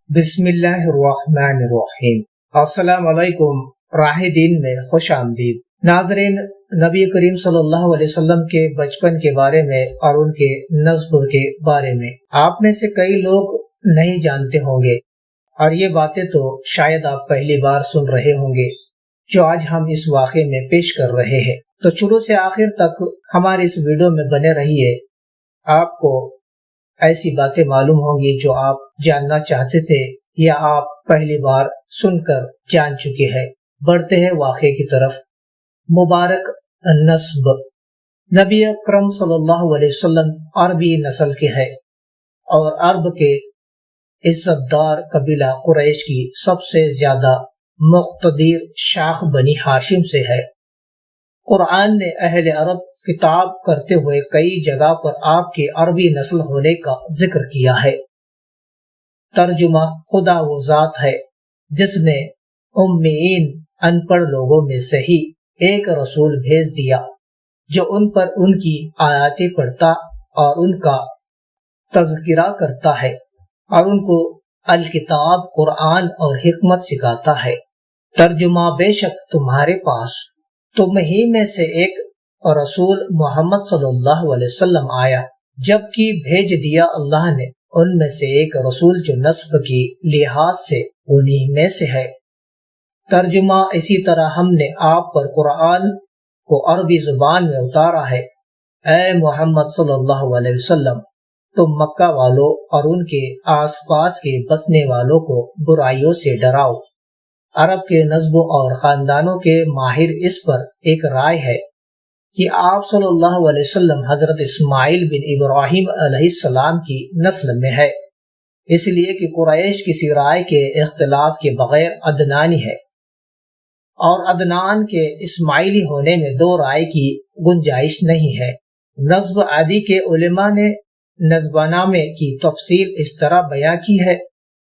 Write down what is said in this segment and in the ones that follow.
بسم اللہ الرحمن الرحیم۔ السلام علیکم، راہ دین میں خوش آمدید۔ ناظرین، نبی کریم صلی اللہ علیہ وسلم کے بچپن کے بارے میں اور ان کے نسب کے بارے میں آپ میں سے کئی لوگ نہیں جانتے ہوں گے، اور یہ باتیں تو شاید آپ پہلی بار سن رہے ہوں گے جو آج ہم اس واقعے میں پیش کر رہے ہیں۔ تو شروع سے آخر تک ہمارے اس ویڈیو میں بنے رہیے، آپ کو ایسی باتیں معلوم ہوں گی جو آپ جاننا چاہتے تھے یا آپ پہلی بار سن کر جان چکے ہیں۔ بڑھتے ہیں واقعے کی طرف۔ مبارک نسب۔ نبی اکرم صلی اللہ علیہ وسلم عربی نسل کے ہیں اور عرب کے عزت دار قبیلہ قریش کی سب سے زیادہ مقتدر شاخ بنی ہاشم سے ہے۔ قرآن نے اہل عرب خطاب کرتے ہوئے کئی جگہ پر آپ کے عربی نسل ہونے کا ذکر کیا ہے۔ ترجمہ: خدا وہ ذات ہے جس نے امیین ان پڑھ لوگوں میں سے ہی ایک رسول بھیج دیا جو ان پر ان کی آیاتیں پڑھتا اور ان کا تذکرہ کرتا ہے اور ان کو الکتاب، قرآن اور حکمت سکھاتا ہے۔ ترجمہ: بے شک تمہارے پاس تم ہی میں سے ایک رسول محمد صلی اللہ علیہ وسلم آیا، جبکہ بھیج دیا اللہ نے ان میں سے ایک رسول جو نسب کی لحاظ سے انہی میں سے ہے۔ ترجمہ: اسی طرح ہم نے آپ پر قرآن کو عربی زبان میں اتارا ہے۔ اے محمد صلی اللہ علیہ وسلم، تم مکہ والوں اور ان کے آس پاس کے بسنے والوں کو برائیوں سے ڈراؤ۔ عرب کے نسبوں اور خاندانوں کے ماہر اس پر ایک رائے ہے کہ آپ صلی اللہ علیہ وسلم حضرت اسماعیل بن ابراہیم علیہ السلام کی نسل میں ہے، اس لیے کہ قریش کسی رائے کے اختلاف کے بغیر عدنانی ہے، اور عدنان کے اسماعیلی ہونے میں دو رائے کی گنجائش نہیں ہے۔ نسب عادی کے علماء نے نسبہ نامے کی تفصیل اس طرح بیان کی ہے: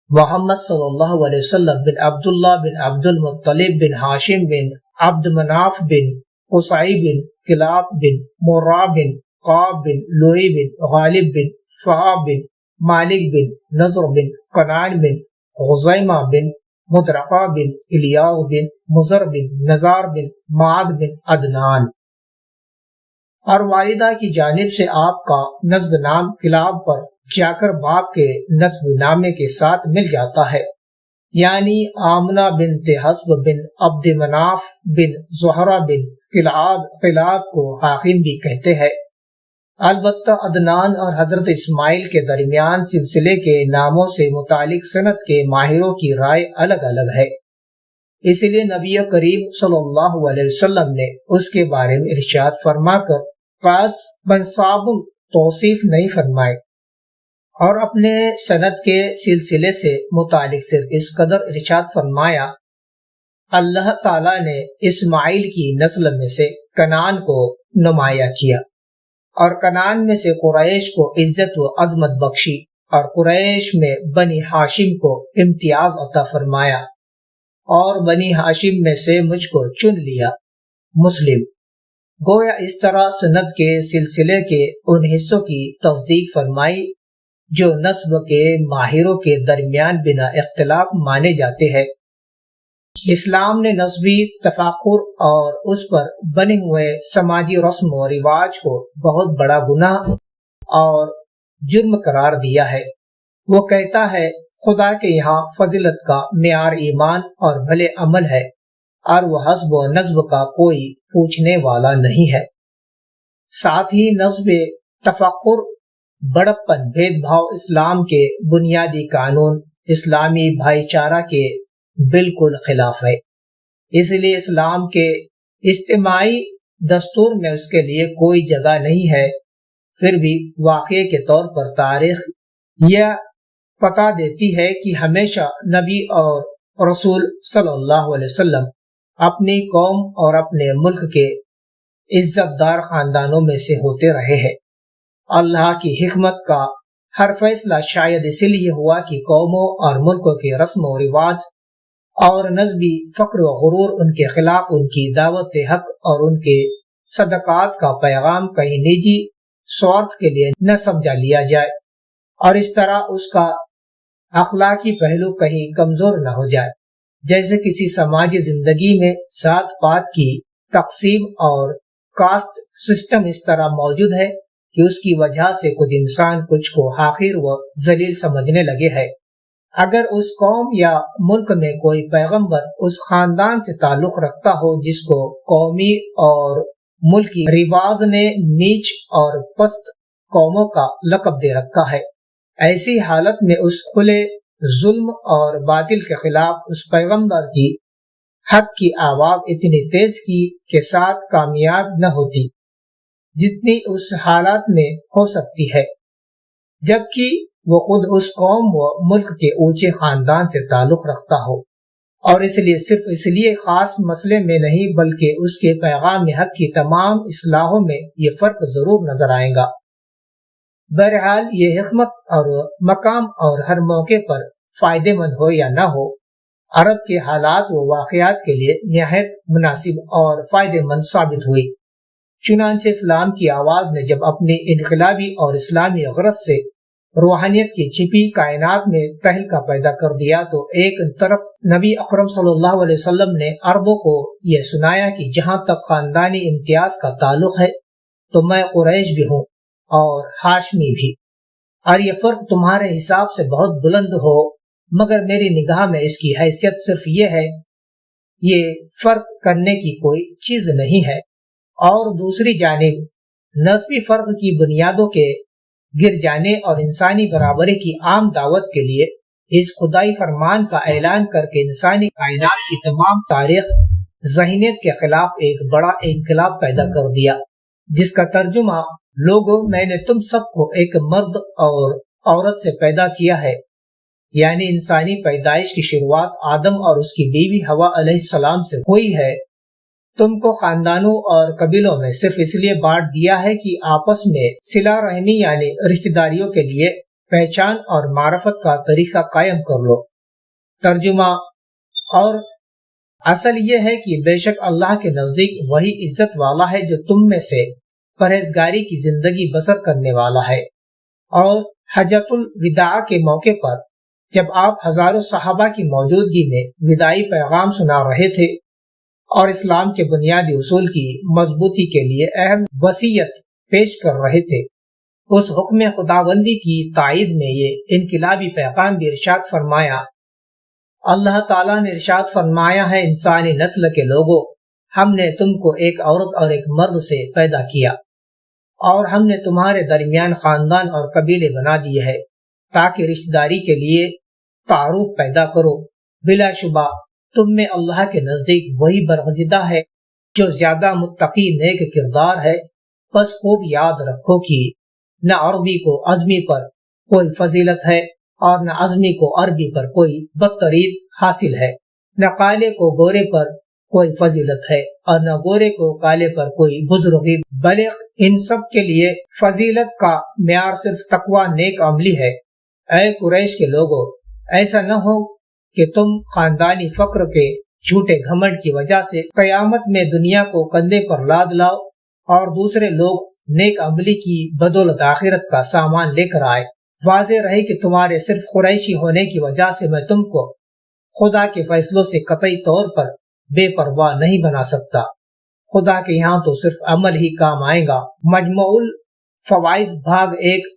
محمد صلی اللہ علیہ وسلم بن عبداللہ بن عبد المطلب بن ہاشم بن عبد مناف بن قصی بن کلاب بن مرہ بن قاب بن لوئی بن غالب بن فہر بن مالک بن نضر بن کنان بن غزیمہ بن مدرقہ بن الیاغ بن مزر بن نزار بن معد بن عدنان۔ اور والدہ کی جانب سے آپ کا نسب نام کلاب پر جا کر باپ کے نسب نامے کے ساتھ مل جاتا ہے، یعنی آمنہ بنت حسب بن عبد مناف بن زہرہ بن کلاب کو حاکم بھی کہتے ہیں۔ البتہ عدنان اور حضرت اسماعیل کے درمیان سلسلے کے ناموں سے متعلق صنعت کے ماہروں کی رائے الگ الگ ہے، اس لیے نبی کریم صلی اللہ علیہ وسلم نے اس کے بارے میں ارشاد فرما کر خاص منصاب توصیف نہیں فرمائے، اور اپنے سند کے سلسلے سے متعلق صرف اس قدر ارشاد فرمایا: اللہ تعالیٰ نے اسماعیل کی نسل میں سے کنان کو نمایاں کیا، اور کنان میں سے قریش کو عزت و عظمت بخشی، اور قریش میں بنی ہاشم کو امتیاز عطا فرمایا، اور بنی ہاشم میں سے مجھ کو چن لیا۔ مسلم۔ گویا اس طرح سند کے سلسلے کے ان حصوں کی تصدیق فرمائی جو نسب کے ماہروں کے درمیان بنا اختلاف مانے جاتے ہیں۔ اسلام نے نسبی تفاخر اور اس پر بنے ہوئے سماجی رسم و رواج کو بہت بڑا گناہ اور جرم قرار دیا ہے۔ وہ کہتا ہے خدا کے یہاں فضیلت کا معیار ایمان اور بھلے عمل ہے، اور وہ حسب و نسب کا کوئی پوچھنے والا نہیں ہے۔ ساتھ ہی نسب تفاخر، بڑپن، بھید بھاؤ اسلام کے بنیادی قانون اسلامی بھائی چارہ کے بالکل خلاف ہے، اس لیے اسلام کے اجتماعی دستور میں اس کے لیے کوئی جگہ نہیں ہے۔ پھر بھی واقعے کے طور پر تاریخ یہ پتہ دیتی ہے کہ ہمیشہ نبی اور رسول صلی اللہ علیہ وسلم اپنی قوم اور اپنے ملک کے عزت دار خاندانوں میں سے ہوتے رہے ہیں۔ اللہ کی حکمت کا ہر فیصلہ شاید اسی لیے ہوا کہ قوموں اور ملکوں کے رسم و رواج اور نسبی فخر و غرور ان کے خلاف ان کی دعوت حق اور ان کے صدقات کا پیغام کہیں نجی سوارتھ کے لیے نہ سمجھا لیا جائے، اور اس طرح اس کا اخلاقی پہلو کہیں کمزور نہ ہو جائے، جیسے کسی سماجی زندگی میں ذات پات کی تقسیم اور کاسٹ سسٹم اس طرح موجود ہے کہ اس کی وجہ سے کچھ انسان کچھ کو حقیر و ذلیل سمجھنے لگے ہیں۔ اگر اس قوم یا ملک میں کوئی پیغمبر اس خاندان سے تعلق رکھتا ہو جس کو قومی اور ملکی رواج نے نیچ اور پست قوموں کا لقب دے رکھا ہے، ایسی حالت میں اس کھلے ظلم اور باطل کے خلاف اس پیغمبر کی حق کی آواز اتنی تیز کی کے ساتھ کامیاب نہ ہوتی جتنی اس حالات میں ہو سکتی ہے، جبکہ وہ خود اس قوم و ملک کے اونچے خاندان سے تعلق رکھتا ہو، اور اس لیے صرف اس لیے خاص مسئلے میں نہیں بلکہ اس کے پیغام حق کی تمام اصلاحوں میں یہ فرق ضرور نظر آئے گا۔ بہرحال یہ حکمت اور مقام اور ہر موقع پر فائدہ مند ہو یا نہ ہو، عرب کے حالات و واقعات کے لیے نہایت مناسب اور فائدہ مند ثابت ہوئی۔ چنانچہ اسلام کی آواز نے جب اپنی انقلابی اور اسلامی غرض سے روحانیت کی چھپی کائنات میں تہلکہ پیدا کر دیا تو ایک طرف نبی اکرم صلی اللہ علیہ وسلم نے عربوں کو یہ سنایا کہ جہاں تک خاندانی امتیاز کا تعلق ہے تو میں قریش بھی ہوں اور ہاشمی بھی، اور یہ فرق تمہارے حساب سے بہت بلند ہو مگر میری نگاہ میں اس کی حیثیت صرف یہ ہے، یہ فرق کرنے کی کوئی چیز نہیں ہے۔ اور دوسری جانب نسبی فرق کی بنیادوں کے گر جانے اور انسانی برابری کی عام دعوت کے لیے اس خدائی فرمان کا اعلان کر کے انسانی کائنات کی تمام تاریخ ذہنیت کے خلاف ایک بڑا انقلاب پیدا کر دیا، جس کا ترجمہ لوگوں میں نے تم سب کو ایک مرد اور عورت سے پیدا کیا ہے، یعنی انسانی پیدائش کی شروعات آدم اور اس کی بیوی حوا علیہ السلام سے ہوئی ہے۔ تم کو خاندانوں اور قبیلوں میں صرف اس لیے بانٹ دیا ہے کہ آپس میں صلہ رحمی یعنی رشتہ داریوں کے لیے پہچان اور معرفت کا طریقہ قائم کر لو۔ ترجمہ اور اصل یہ ہے کہ بے شک اللہ کے نزدیک وہی عزت والا ہے جو تم میں سے پرہیزگاری کی زندگی بسر کرنے والا ہے۔ اور حجۃ الوداع کے موقع پر جب آپ ہزاروں صحابہ کی موجودگی میں وداعی پیغام سنا رہے تھے اور اسلام کے بنیادی اصول کی مضبوطی کے لیے اہم وصیت پیش کر رہے تھے، اس حکم خداوندی کی تائید میں یہ انقلابی پیغام بھی ارشاد فرمایا۔ اللہ تعالیٰ نے ارشاد فرمایا ہے، انسانی نسل کے لوگوں، ہم نے تم کو ایک عورت اور ایک مرد سے پیدا کیا اور ہم نے تمہارے درمیان خاندان اور قبیلے بنا دیے ہیں تاکہ رشتہ داری کے لیے تعارف پیدا کرو۔ بلا شبہ تم میں اللہ کے نزدیک وہی برگزیدہ ہے جو زیادہ متقی نیک کردار ہے۔ بس خوب یاد رکھو کہ نہ عربی کو عجمی پر کوئی فضیلت ہے اور نہ عجمی کو عربی پر کوئی برتری حاصل ہے، نہ کالے کو گورے پر کوئی فضیلت ہے اور نہ گورے کو کالے پر کوئی بزرگی، بلکہ ان سب کے لیے فضیلت کا معیار صرف تقوی نیک عملی ہے۔ اے قریش کے لوگوں، ایسا نہ ہو کہ تم خاندانی فقر کے جھوٹے گھمنڈ کی وجہ سے قیامت میں دنیا کو کندھے پر لاد لاؤ اور دوسرے لوگ نیک عملی کی بدولت آخرت کا سامان لے کر آئے۔ واضح رہے کہ تمہارے صرف قریشی ہونے کی وجہ سے میں تم کو خدا کے فیصلوں سے قطعی طور پر بے پرواہ نہیں بنا سکتا۔ خدا کے یہاں تو صرف عمل ہی کام آئے گا۔ مجموع الفوائد بھاگ 1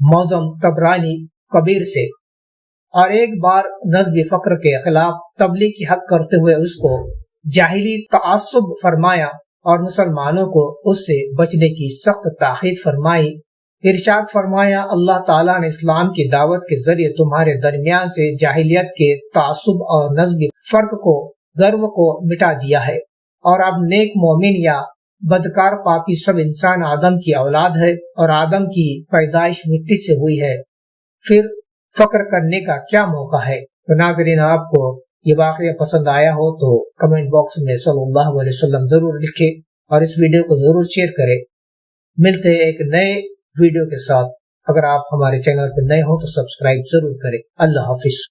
معظم طبرانی کبیر سے۔ اور ایک بار نسب فقر کے خلاف تبلیغ کی حق کرتے ہوئے اس کو جاہلی تعصب فرمایا اور مسلمانوں کو اس سے بچنے کی سخت تاکید فرمائی۔ ارشاد فرمایا، اللہ تعالیٰ نے اسلام کی دعوت کے ذریعے تمہارے درمیان سے جاہلیت کے تعصب اور نسبی فرق کو گرو کو مٹا دیا ہے، اور اب نیک مومن یا بدکار پاپی سب انسان آدم کی اولاد ہے اور آدم کی پیدائش مٹی سے ہوئی ہے، پھر فخر کرنے کا کیا موقع ہے۔ تو ناظرین، آپ کو یہ واقعہ پسند آیا ہو تو کمنٹ باکس میں صلی اللہ علیہ وسلم ضرور لکھیں اور اس ویڈیو کو ضرور شیئر کریں۔ ملتے ہیں ایک نئے ویڈیو کے ساتھ۔ اگر آپ ہمارے چینل پر نئے ہوں تو سبسکرائب ضرور کریں۔ اللہ حافظ۔